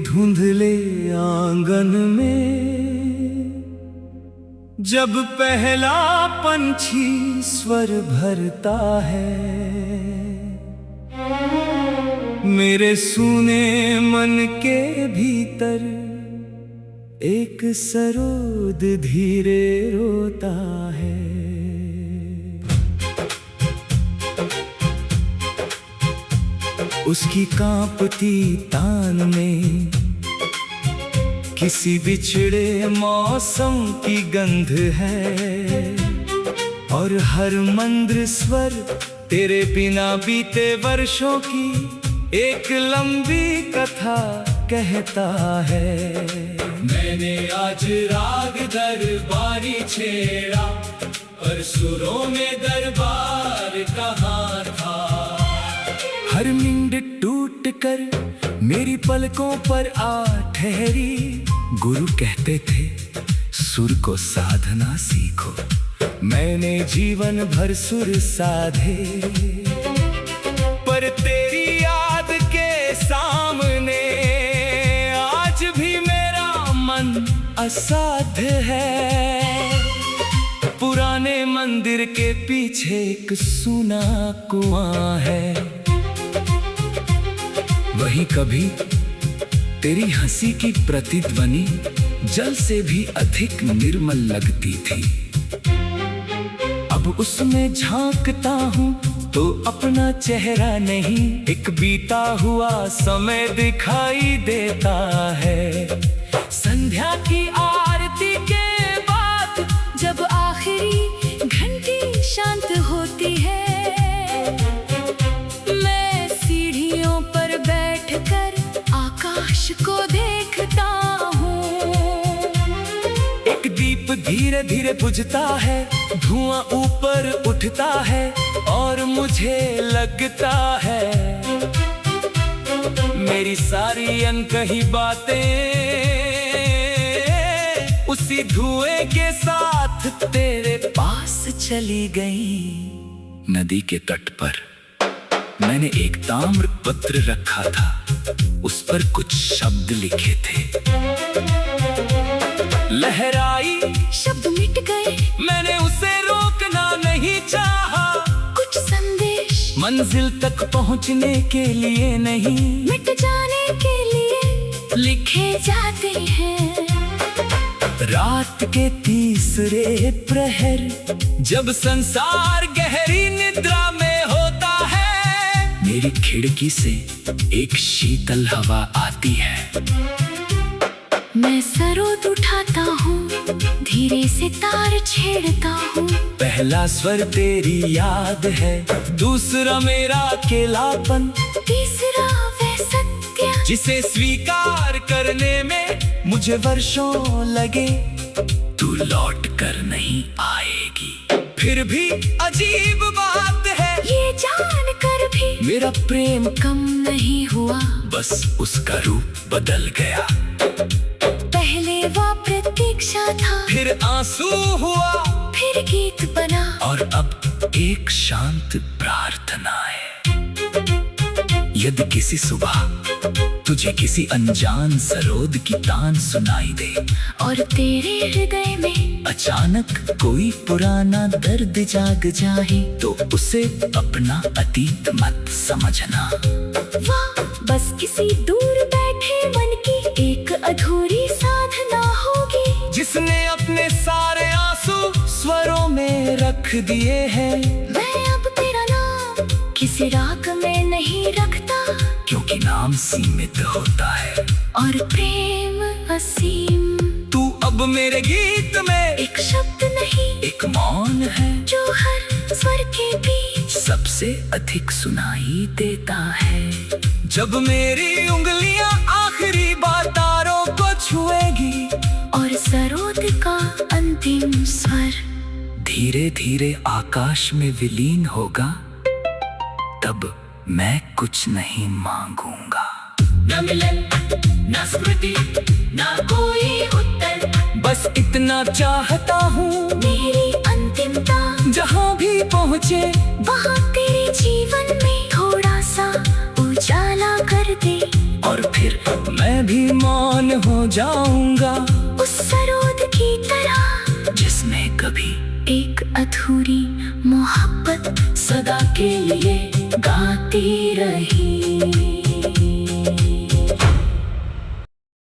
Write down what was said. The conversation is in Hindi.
धुंधले आंगन में जब पहला पंछी स्वर भरता है, मेरे सूने मन के भीतर एक सरोद धीरे रोता है। उसकी कांपती तान में किसी बिछड़े मौसम की गंध है, और हर मंद्र स्वर तेरे बिना बीते वर्षों की एक लंबी कथा कहता है। मैंने आज राग दरबारी छेड़ा, पर सुरों में दरबार कहाँ था। हर नींद टूट कर मेरी पलकों पर आ ठहरी। गुरु कहते थे सुर को साधना सीखो, मैंने जीवन भर सुर साधे, पर तेरी याद के सामने आज भी मेरा मन असाध्य है। पुराने मंदिर के पीछे एक सूना कुआं है, वहीं कभी तेरी हंसी की प्रतिध्वनि जल से भी अधिक निर्मल लगती थी। अब उसमें झांकता हूँ तो अपना चेहरा नहीं, एक बीता हुआ समय दिखाई देता है। संध्या की आरती के बाद जब आखिरी घंटी शांत होती है, मैं सीढ़ियों पर बैठकर आकाश को देखता हूँ। एक दीप धीरे धीरे बुझता है, धुआं ऊपर उठता है, और मुझे लगता है मेरी सारी अनकही बातें उसी धुएं के साथ तेरे पास चली गई। नदी के तट पर मैंने एक ताम्र पत्र रखा था, उस पर कुछ शब्द लिखे थे। लहराई शब्द मिट गए, मैंने उसे रोकना नहीं चाहा। कुछ संदेश मंजिल तक पहुंचने के लिए नहीं, मिट जाने के लिए लिखे जाते हैं। रात के तीसरे प्रहर जब संसार गहरी निद्रा में होता है, मेरी खिड़की से एक शीतल हवा आती है। मैं सरोद उठाता हूँ, धीरे से तार छेड़ता हूँ। पहला स्वर तेरी याद है, दूसरा मेरा अकेलापन, तीसरा वह सत्य जिसे स्वीकार करने में मुझे वर्षों लगे। तू लौट कर नहीं आएगी, फिर भी अजीब बात है, ये जान कर भी मेरा प्रेम कम नहीं हुआ, बस उसका रूप बदल गया। पहले वो प्रतीक्षा था, फिर आंसू हुआ, फिर गीत बना, और अब एक शांत प्रार्थना है। यदि किसी सुबह तुझे किसी अनजान सरोद की तान सुनाई दे, और तेरे हृदय में अचानक कोई पुराना दर्द जाग जाए, तो उसे अपना अतीत मत समझना। वाह, बस किसी दूर बैठे मन की एक अधूरी साधना होगी, जिसने अपने सारे आंसू स्वरों में रख दिए हैं। मैं अब तेरा नाम किसी राग में नहीं रखता, क्योंकि नाम सीमित होता है और प्रेम असीम। तू अब मेरे गीत में एक शब्द नहीं, एक मौन है, जो हर स्वर के बीच सबसे अधिक सुनाई देता है। जब मेरी उंगलियां आखिरी बार तारों को छुएगी, और सरोद का अंतिम स्वर धीरे धीरे आकाश में विलीन होगा, तब मैं कुछ नहीं मांगूंगा। न मिलन, न स्मृति, न कोई उत्तर, बस इतना चाहता हूँ मेरी अंतिमता जहाँ भी पहुँचे, वहाँ तेरे जीवन में थोड़ा सा उजाला कर दे। और फिर मैं मैं भी मौन हो जाऊंगा उस सरोद की तरह जिसमें कभी एक अधूरी मोहब्बत सदा के लिए गाती रही।